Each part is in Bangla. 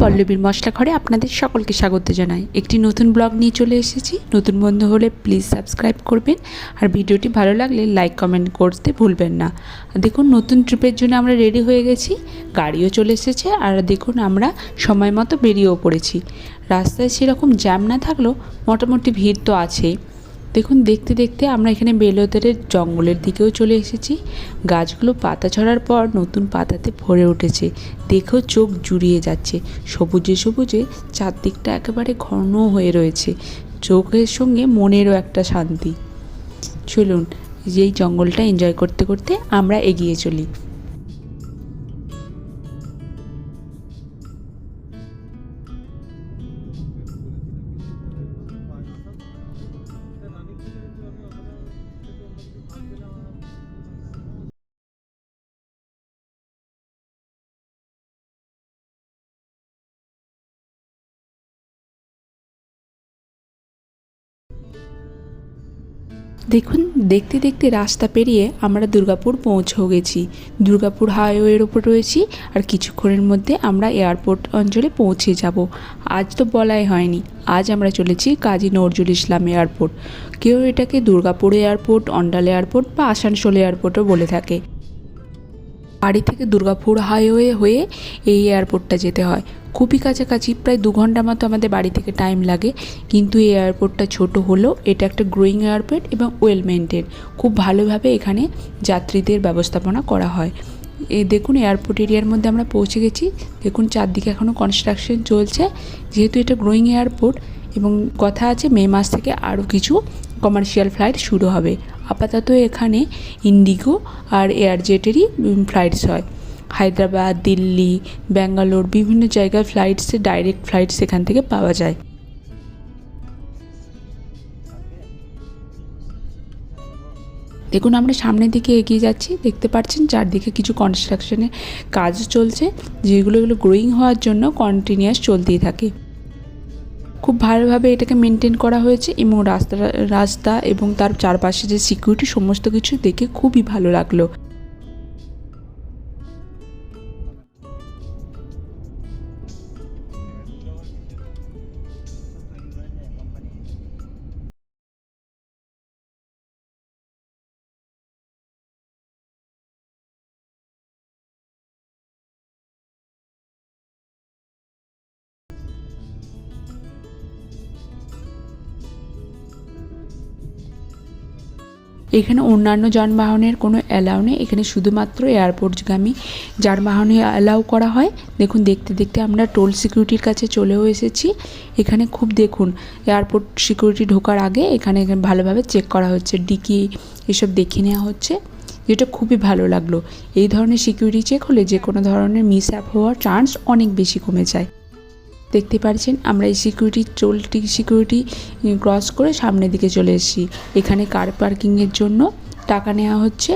পল্লবীর মশলা ঘরে আপনাদের সকলকে স্বাগত জানাই। একটি নতুন ব্লগ নিয়ে চলে এসেছি। নতুন বন্ধু হলে প্লিজ সাবস্ক্রাইব করবেন, আর ভিডিওটি ভালো লাগলে লাইক কমেন্ট করতে ভুলবেন না। দেখুন, নতুন ট্রিপের জন্য আমরা রেডি হয়ে গেছি, গাড়িও চলে এসেছে। আর দেখুন, আমরা সময় মতো বেরিয়েও পড়েছি। রাস্তায় সেরকম জ্যাম না থাকলেও মোটামুটি ভিড় তো আছেই। দেখুন, দেখতে দেখতে আমরা এখানে বেলুড়ের জঙ্গলের দিকেও চলে এসেছি। গাছগুলো পাতা ঝরার পর নতুন পাতাতে ভরে উঠেছে, দেখেও চোখ জুড়িয়ে যাচ্ছে। সবুজে সবুজে চারদিকটা একেবারে ঘন হয়ে রয়েছে, চোখের সঙ্গে মনেরও একটা শান্তি। চলুন, যেই জঙ্গলটা এনজয় করতে করতে আমরা এগিয়ে চলি। দেখুন, দেখতে দেখতে রাস্তা পেরিয়ে আমরা দুর্গাপুর পৌঁছেও গেছি। দুর্গাপুর হাইওয়ের ওপর রয়েছি, আর কিছুক্ষণের মধ্যে আমরা এয়ারপোর্ট অঞ্চলে পৌঁছে যাব। আজ তো বলাই হয়নি, আজ আমরা চলেছি কাজী নজরুল ইসলাম এয়ারপোর্ট। কেউ এটাকে দুর্গাপুর এয়ারপোর্ট, অন্ডাল এয়ারপোর্ট বা আসানসোল এয়ারপোর্টও বলে থাকে। বাড়ি থেকে দুর্গাপুর হাইওয়ে হয়ে এই এয়ারপোর্টটা যেতে হয়। খুবই কাছাকাছি, প্রায় 2 ঘন্টা মতো আমাদের বাড়ি থেকে টাইম লাগে। কিন্তু এই এয়ারপোর্টটা ছোট হলেও এটা একটা গ্রোয়িং এয়ারপোর্ট এবং ওয়েল মেনটেন। খুব ভালোভাবে এখানে যাত্রীদের ব্যবস্থাপনা করা হয়। এই দেখুন, এয়ারপোর্ট এরিয়ার মধ্যে আমরা পৌঁছে গেছি। দেখুন, চারদিকে এখনও কনস্ট্রাকশন চলছে। যেহেতু এটা গ্রোয়িং এয়ারপোর্ট এবং কথা আছে মে মাস থেকে আরও কিছু কমার্শিয়াল ফ্লাইট শুরু হবে। আপাতত এখানে ইন্ডিগো আর এয়ারজেটেরই ফ্লাইটস হয়। হায়দ্রাবাদ, দিল্লি, ব্যাঙ্গালোর বিভিন্ন জায়গায় ফ্লাইটসে ডাইরেক্ট ফ্লাইট সেখান থেকে পাওয়া যায়। দেখুন, আমরা সামনের দিকে এগিয়ে যাচ্ছি। দেখতে পাচ্ছেন চারদিকে কিছু কনস্ট্রাকশনের কাজ চলছে, যেগুলো গ্রোয়িং হওয়ার জন্য কন্টিনিউয়াস চলতেই থাকে। খুব ভালোভাবে এটাকে মেনটেন করা হয়েছে এবং রাস্তা এবং তার চারপাশে যে সিকিউরিটি, সমস্ত কিছু দেখে খুবই ভালো লাগলো। এখানে অন্যান্য যানবাহনের কোনো অ্যালাউ নেই, এখানে শুধুমাত্র এয়ারপোর্টগামী যানবাহনে অ্যালাউ করা হয়। দেখুন, দেখতে দেখতে আমরা টোল সিকিউরিটির কাছে চলেও এসেছি। এখানে খুব দেখুন, এয়ারপোর্ট সিকিউরিটি ঢোকার আগে এখানে ভালোভাবে চেক করা হচ্ছে, ডিকি এসব দেখে নেওয়া হচ্ছে, যেটা খুবই ভালো লাগলো। এই ধরনের সিকিউরিটি চেক হলে যে কোনো ধরনের মিস অ্যাপ হওয়ার চান্স অনেক বেশি কমে যায়। দেখতে পাচ্ছেন, আমরা এই সিকিউরিটি ক্রস করে সামনের দিকে চলে এসেছি। এখানে কার পার্কিংয়ের জন্য টাকা নেওয়া হচ্ছে।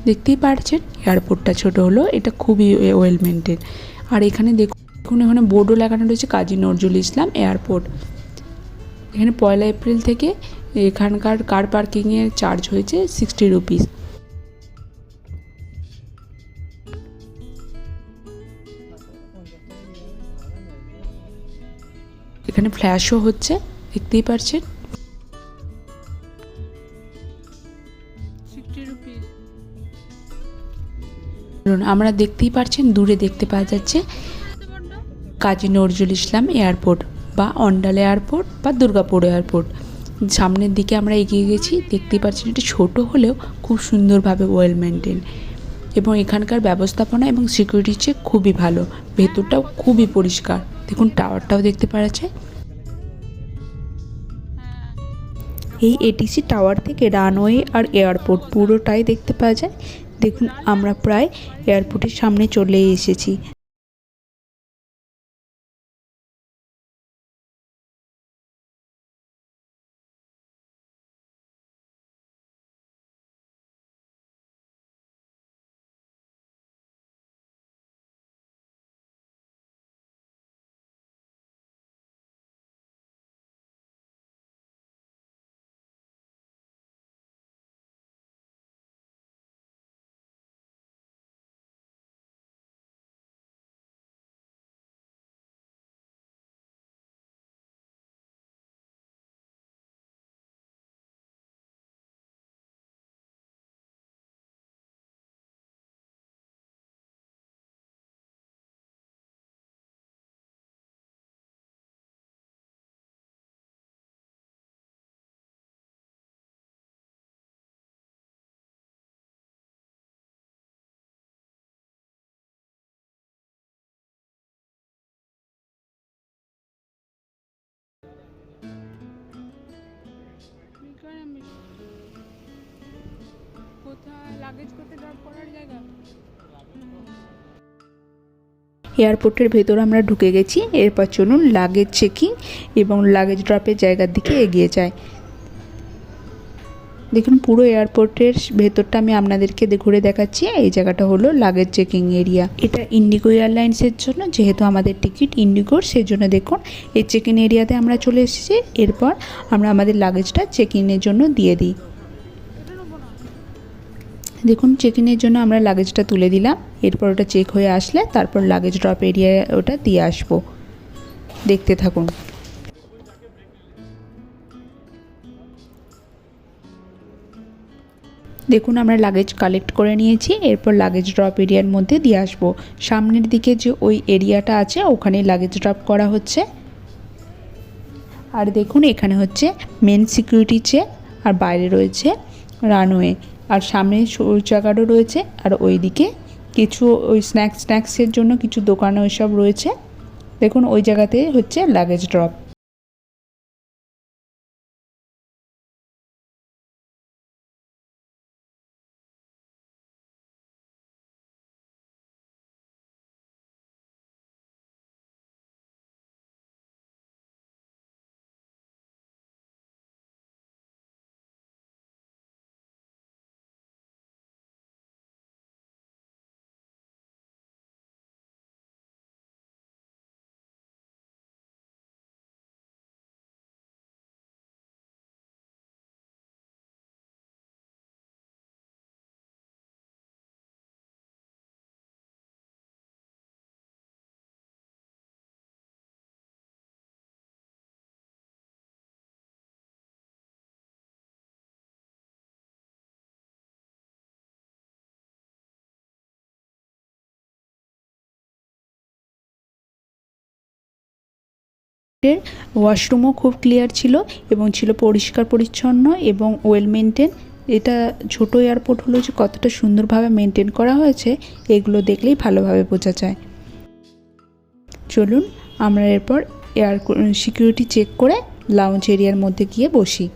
দেখতেই পাচ্ছেন, এয়ারপোর্টটা ছোট হলেও এটা খুবই ওয়েল মেনটেন। আর এখানে দেখুন, এখানে বোর্ডও লাগানো রয়েছে কাজী নজরুল ইসলাম এয়ারপোর্ট। এখানে 1 এপ্রিল থেকে এখানকার কার পার্কিংয়ের চার্জ হয়েছে 60 রুপিস। এখানে ফ্ল্যাশও হচ্ছে, দেখতেই পাচ্ছেন। আমরা দেখতেই পাচ্ছেন, দূরে দেখতে পাওয়া যাচ্ছে কাজী নজরুল ইসলাম এয়ারপোর্ট বা অন্ডাল এয়ারপোর্ট বা দুর্গাপুর এয়ারপোর্ট। সামনের দিকে আমরা এগিয়ে গেছি। দেখতেই পাচ্ছেন, এটা ছোট হলেও খুব সুন্দরভাবে ওয়েল মেনটেন এবং এখানকার ব্যবস্থাপনা এবং সিকিউরিটি চেক খুবই ভালো। ভেতরটাও খুবই পরিষ্কার। দেখুন, টাওয়ারটাও দেখতে পাওয়া যাচ্ছে। এই এটিসি টাওয়ার থেকে রানওয়ে আর এয়ারপোর্ট পুরোটাই দেখতে পাওয়া যায়। দেখুন, আমরা প্রায় এয়ারপোর্টের সামনে চলে এসেছি। এয়ারপোর্টের ভেতর আমরা ঢুকে গেছি। এরপর চলুন লাগেজ চেকিং এবং লাগেজ ড্রপের জায়গার দিকে এগিয়ে যায়। দেখুন পুরো এয়ারপোর্টের ভেতরটা আমি আপনাদেরকে ঘুরে দেখাচ্ছি। এই জায়গাটা হলো লাগেজ চেকিং এরিয়া। এটা ইন্ডিগো এয়ারলাইন্সের জন্য, যেহেতু আমাদের টিকিট ইন্ডিগোর, সেজন্য দেখুন এই চেক ইন এরিয়াতে আমরা চলে এসেছি। এরপর আমরা আমাদের লাগেজটা চেক ইনের জন্য দিয়ে দিই। দেখুন চেক ইনের জন্য আমরা লাগেজটা তুলে দিলাম। এরপর ওটা চেক হয়ে আসলে তারপর লাগেজ ড্রপ এরিয়ায় ওটা দিয়ে আসবো। দেখতে থাকুন। দেখুন আমরা লাগেজ কালেক্ট করে নিয়েছি। এরপর লাগেজ ড্রপ এরিয়ার মধ্যে দিয়ে আসবো। সামনের দিকে যে ওই এরিয়াটা আছে ওখানে লাগেজ ড্রপ করা হচ্ছে। আর দেখুন এখানে হচ্ছে মেন সিকিউরিটি চেক, আর বাইরে রয়েছে রানওয়ে, আর সামনে শৌচাগারও রয়েছে। আর ওইদিকে কিছু ওই স্ন্যাক্সের জন্য কিছু দোকান ওইসব রয়েছে। দেখুন ওই জায়গাতে হচ্ছে লাগেজ ড্রপ। ওয়াশরুমও খুব ক্লিয়ার ছিল এবং ছিল পরিষ্কার পরিচ্ছন্ন এবং ওয়েল মেনটেন। এটা ছোট এয়ারপোর্ট হলো যে কতটা সুন্দরভাবে মেনটেন করা হয়েছে এগুলো দেখলেই ভালোভাবে বোঝা যায়। চলুন আমরা এরপর সিকিউরিটি চেক করে লাউঞ্জ এরিয়ার মধ্যে গিয়ে বসি।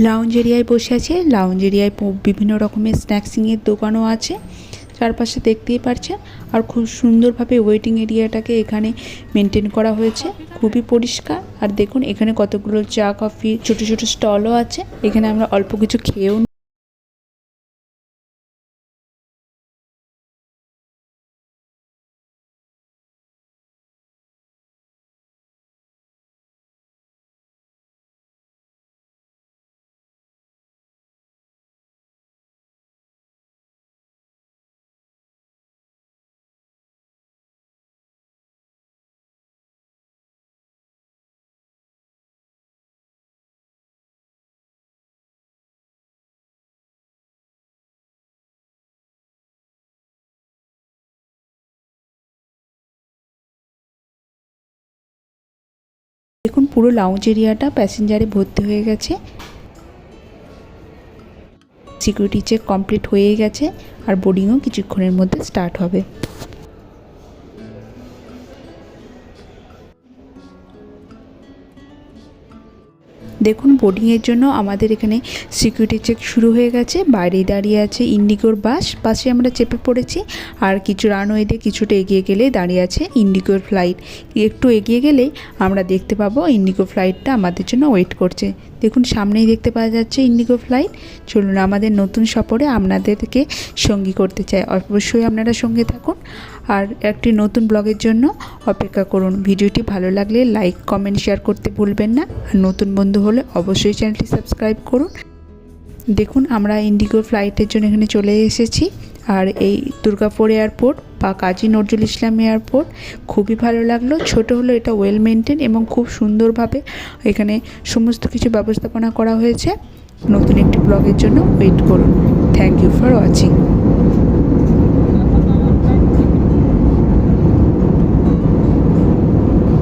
লাউঞ্জ এরিয়ায় বসে আছে। লাউঞ্জ এরিয়ায় বিভিন্ন রকমের স্ন্যাক্সিংয়ের দোকানও আছে চারপাশে, দেখতেই পাচ্ছেন। আর খুব সুন্দরভাবে ওয়েটিং এরিয়াটাকে এখানে মেনটেন করা হয়েছে, খুবই পরিষ্কার। আর দেখুন এখানে কতগুলো চা কফি ছোট ছোট স্টলও আছে। এখানে আমরা অল্প কিছু খেয়েও দেখুন পুরো লাউঞ্জ এরিয়াটা প্যাসেঞ্জারে ভর্তি হয়ে গেছে। সিকিউরিটি চেক কমপ্লিট হয়ে গেছে আর বোর্ডিংও কিছুক্ষণের মধ্যে স্টার্ট হবে। দেখুন বোর্ডিংয়ের জন্য আমাদের এখানে সিকিউরিটি চেক শুরু হয়ে গেছে। বাইরে দাঁড়িয়ে আছে ইন্ডিগোর বাস, বাসে আমরা চেপে পড়েছি। আর কিছু রানওয়েতে কিছুটা এগিয়ে গেলে দাঁড়িয়ে আছে ইন্ডিগোর ফ্লাইট। একটু এগিয়ে গেলেই আমরা দেখতে পাবো ইন্ডিগো ফ্লাইটটা আমাদের জন্য ওয়েট করছে। দেখুন সামনেই দেখতে পাওয়া যাচ্ছে ইন্ডিগো ফ্লাইট। চলুন আমাদের নতুন সফরে আপনাদেরকে সঙ্গী করতে চাই, অবশ্যই আপনারা সঙ্গে থাকুন আর একটি নতুন ব্লগের জন্য অপেক্ষা করুন। ভিডিওটি ভালো লাগলে লাইক কমেন্ট শেয়ার করতে ভুলবেন না। আর নতুন বন্ধু হলে অবশ্যই চ্যানেলটি সাবস্ক্রাইব করুন। দেখুন আমরা ইন্ডিগো ফ্লাইটের জন্য এখানে চলে এসেছি। আর এই দুর্গাপুর এয়ারপোর্ট বা কাজী নজরুল ইসলাম এয়ারপোর্ট খুবই ভালো লাগলো। ছোট হলো এটা ওয়েল মেনটেন এবং খুব সুন্দরভাবে এখানে সমস্ত কিছু ব্যবস্থাপনা করা হয়েছে। নতুন একটি ব্লগের জন্য ওয়েট করুন। Thank you for watching.